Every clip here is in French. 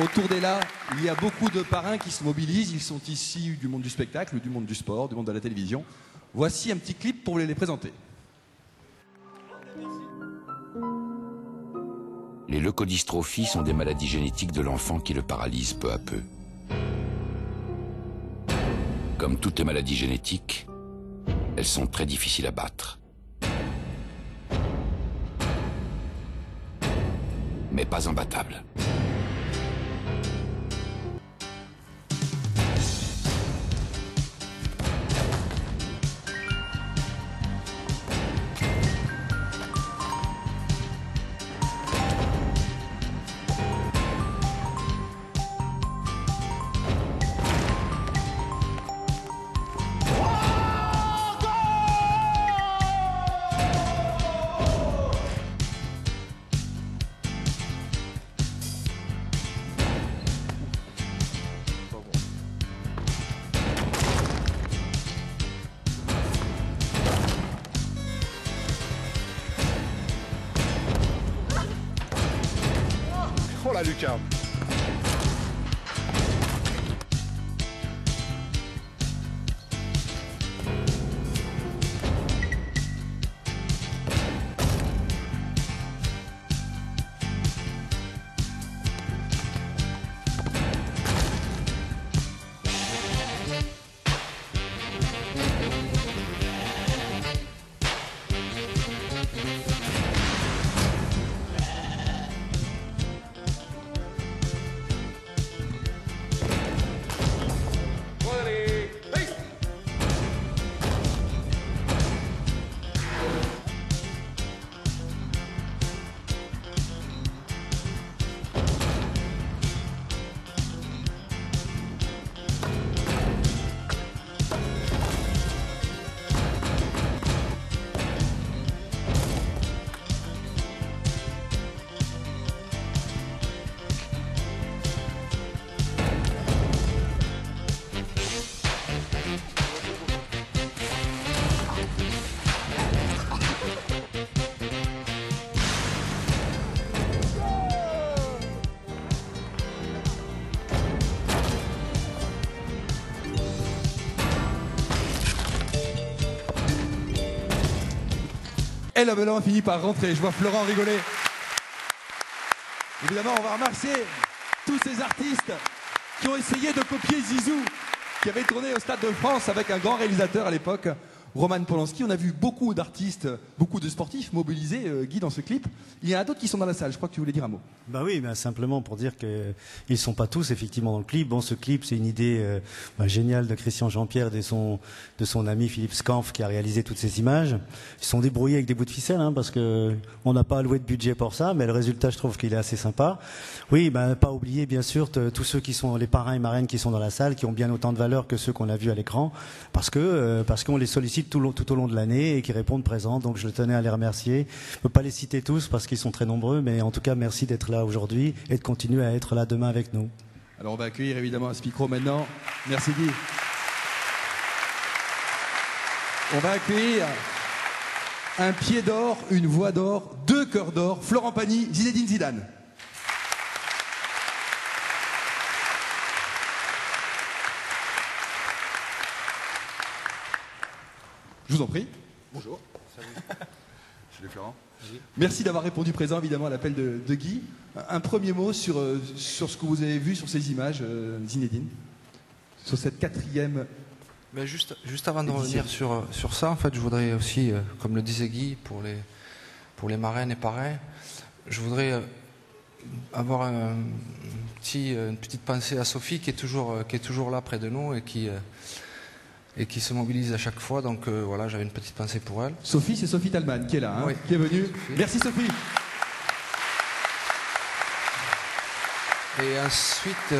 Autour d'Ella, il y a beaucoup de parrains qui se mobilisent. Ils sont issus du monde du spectacle, du monde du sport, du monde de la télévision. Voici un petit clip pour les présenter. Les leucodystrophies sont des maladies génétiques de l'enfant qui le paralysent peu à peu. Comme toutes les maladies génétiques, elles sont très difficiles à battre. Mais pas imbattables. Oh la lucarne. Et la Belin finit par rentrer. Je vois Florent rigoler. Évidemment, on va remercier tous ces artistes qui ont essayé de copier Zizou, qui avait tourné au Stade de France avec un grand réalisateur à l'époque, Roman Polanski. On a vu beaucoup d'artistes, beaucoup de sportifs mobilisés, Guy, dans ce clip. Il y en a d'autres qui sont dans la salle. Je crois que tu voulais dire un mot. Bah oui, bah simplement pour dire qu'ils ne sont pas tous effectivement dans le clip. Bon, ce clip, c'est une idée géniale de Christian Jean-Pierre, de son ami Philippe Scanf qui a réalisé toutes ces images. Ils se sont débrouillés avec des bouts de ficelle, hein, parce que on n'a pas alloué de budget pour ça, mais le résultat, je trouve qu'il est assez sympa. Oui, bah, pas oublier bien sûr tous ceux qui sont les parrains et marraines qui sont dans la salle, qui ont bien autant de valeur que ceux qu'on a vus à l'écran, parce qu'on les sollicite tout au long de l'année et qui répondent présents. Donc je tenais à les remercier. Je ne peux pas les citer tous parce qu'ils sont très nombreux, mais en tout cas merci d'être là aujourd'hui et de continuer à être là demain avec nous. Alors on va accueillir évidemment à ce micro maintenant. Merci Guy. On va accueillir un pied d'or, une voix d'or, 2 cœurs d'or, Florent Pagny, Zinedine Zidane. Je vous en prie. Bonjour. Salut. Salut Florent. Oui. Merci d'avoir répondu présent évidemment à l'appel de Guy. Un premier mot sur ce que vous avez vu sur ces images, Zinedine, sur cette 4e. Mais juste avant de revenir sur ça, en fait, je voudrais aussi, comme le disait Guy, pour les marraines et parrains, je voudrais avoir une petite pensée à Sophie qui est toujours là près de nous et qui se mobilise à chaque fois. Donc voilà, j'avais une petite pensée pour elle. Sophie, c'est Sophie Talman qui est là, hein, oui. Qui est venue. Sophie. Merci Sophie. Et ensuite,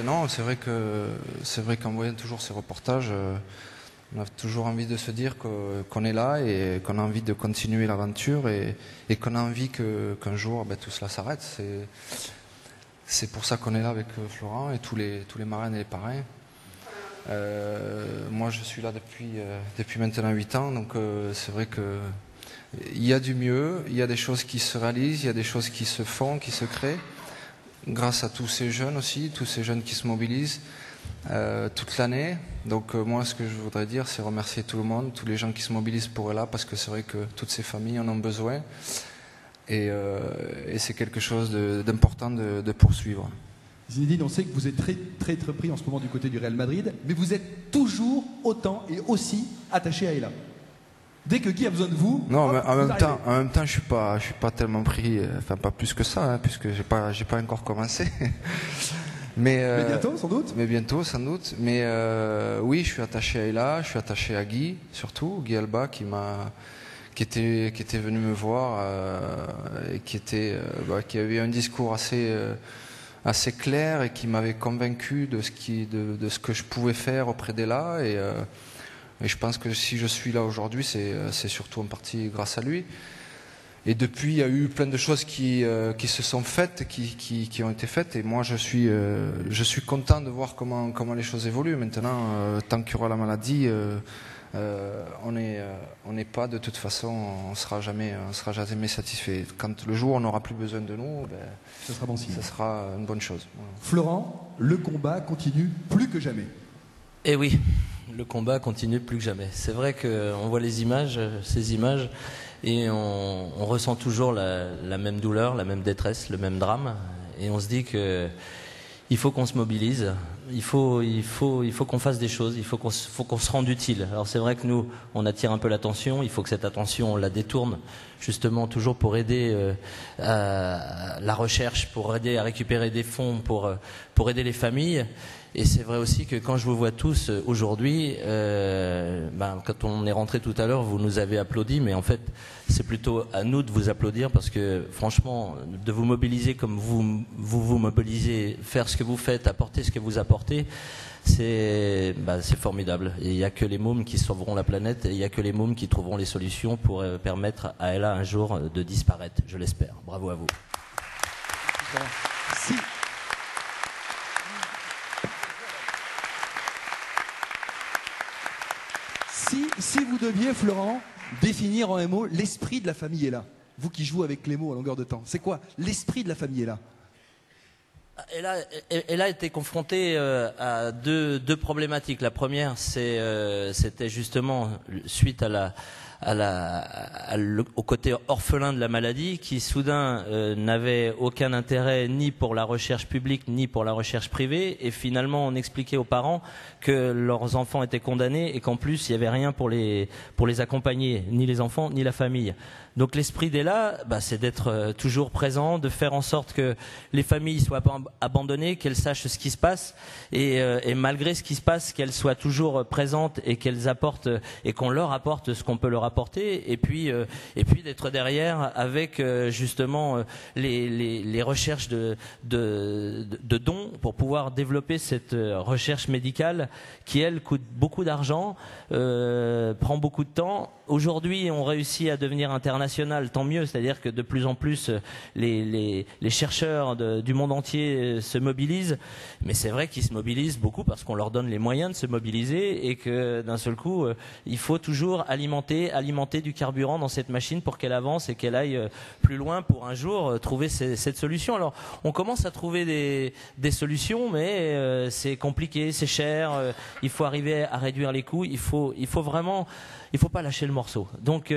non, c'est vrai qu'en voyant toujours ces reportages, on a toujours envie de se dire qu'on est là et qu'on a envie de continuer l'aventure et qu'on a envie qu'un jour tout cela s'arrête. C'est pour ça qu'on est là avec Florent et tous les marraines et les parrains. Moi je suis là depuis maintenant 8 ans, donc c'est vrai qu'il y a du mieux, il y a des choses qui se réalisent, il y a des choses qui se font, qui se créent. grâce à tous ces jeunes aussi, tous ces jeunes qui se mobilisent toute l'année. Donc moi, ce que je voudrais dire, c'est remercier tout le monde, tous les gens qui se mobilisent pour Ella, parce que c'est vrai que toutes ces familles en ont besoin. Et c'est quelque chose d'important de poursuivre. Zinedine, on sait que vous êtes très pris en ce moment du côté du Real Madrid, mais vous êtes toujours autant et aussi attaché à Ella. Dès que Guy a besoin de vous, non, hop, mais en même temps, je suis pas tellement pris, enfin pas plus que ça, hein, puisque j'ai pas encore commencé. Mais bientôt, sans doute. Mais bientôt, sans doute. Mais oui, je suis attaché à Ella, je suis attaché à Guy, surtout Guy Alba, qui était venu me voir et qui avait eu un discours assez clair et qui m'avait convaincu de ce que je pouvais faire auprès d'Ella. Et je pense que si je suis là aujourd'hui, c'est surtout en partie grâce à lui. Et depuis, il y a eu plein de choses qui se sont faites, qui ont été faites. Et moi, je suis content de voir comment les choses évoluent. Maintenant, tant qu'il y aura la maladie, on n'est pas, de toute façon, on sera jamais satisfait. Quand le jour où on n'aura plus besoin de nous, ça sera bon signe. Ça sera une bonne chose. Voilà. Florent, le combat continue plus que jamais. Eh oui, le combat continue plus que jamais. C'est vrai qu'on voit ces images, et on ressent toujours la même douleur, la même détresse, le même drame. Et on se dit qu'il faut qu'on se mobilise, il faut qu'on fasse des choses, il faut qu'on se rende utile. Alors c'est vrai que nous, on attire un peu l'attention, il faut que cette attention, on la détourne justement toujours pour aider à la recherche, pour aider à récupérer des fonds, pour aider les familles. Et c'est vrai aussi que quand je vous vois tous aujourd'hui, quand on est rentré tout à l'heure, vous nous avez applaudi, mais en fait, c'est plutôt à nous de vous applaudir parce que franchement, de vous mobiliser comme vous mobilisez, faire ce que vous faites, apporter ce que vous apportez, c'est formidable. Et il n'y a que les mômes qui sauveront la planète, et il n'y a que les mômes qui trouveront les solutions pour permettre à Ella un jour de disparaître, je l'espère. Bravo à vous. Si vous deviez, Florent, définir en un mot l'esprit de la famille Ella, vous qui jouez avec les mots à longueur de temps, c'est quoi l'esprit de la famille Ella? Elle a été confrontée à deux problématiques. La première, c'était justement suite au côté orphelin de la maladie, qui soudain n'avait aucun intérêt ni pour la recherche publique ni pour la recherche privée, et finalement on expliquait aux parents que leurs enfants étaient condamnés et qu'en plus il n'y avait rien pour les accompagner, ni les enfants ni la famille. Donc l'esprit d'Ella, c'est d'être toujours présent, de faire en sorte que les familles soient pas abandonnées, qu'elles sachent ce qui se passe, et malgré ce qui se passe, qu'elles soient toujours présentes et qu'elles apportent, et qu'on leur apporte ce qu'on peut leur apporter, et puis d'être derrière avec justement les recherches de dons pour pouvoir développer cette recherche médicale qui, elle, coûte beaucoup d'argent, prend beaucoup de temps. Aujourd'hui, on réussit à devenir international, tant mieux, c'est-à-dire que de plus en plus les chercheurs du monde entier se mobilisent, mais c'est vrai qu'ils se mobilisent beaucoup parce qu'on leur donne les moyens de se mobiliser, et que d'un seul coup, il faut toujours alimenter du carburant dans cette machine pour qu'elle avance et qu'elle aille plus loin pour un jour trouver cette solution. Alors, on commence à trouver des solutions, mais c'est compliqué, c'est cher, il faut arriver à réduire les coûts, il faut vraiment... Il ne faut pas lâcher le morceau. Donc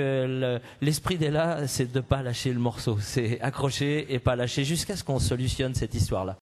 l'esprit d'Ella, c'est de ne pas lâcher le morceau. C'est accrocher et pas lâcher jusqu'à ce qu'on solutionne cette histoire-là.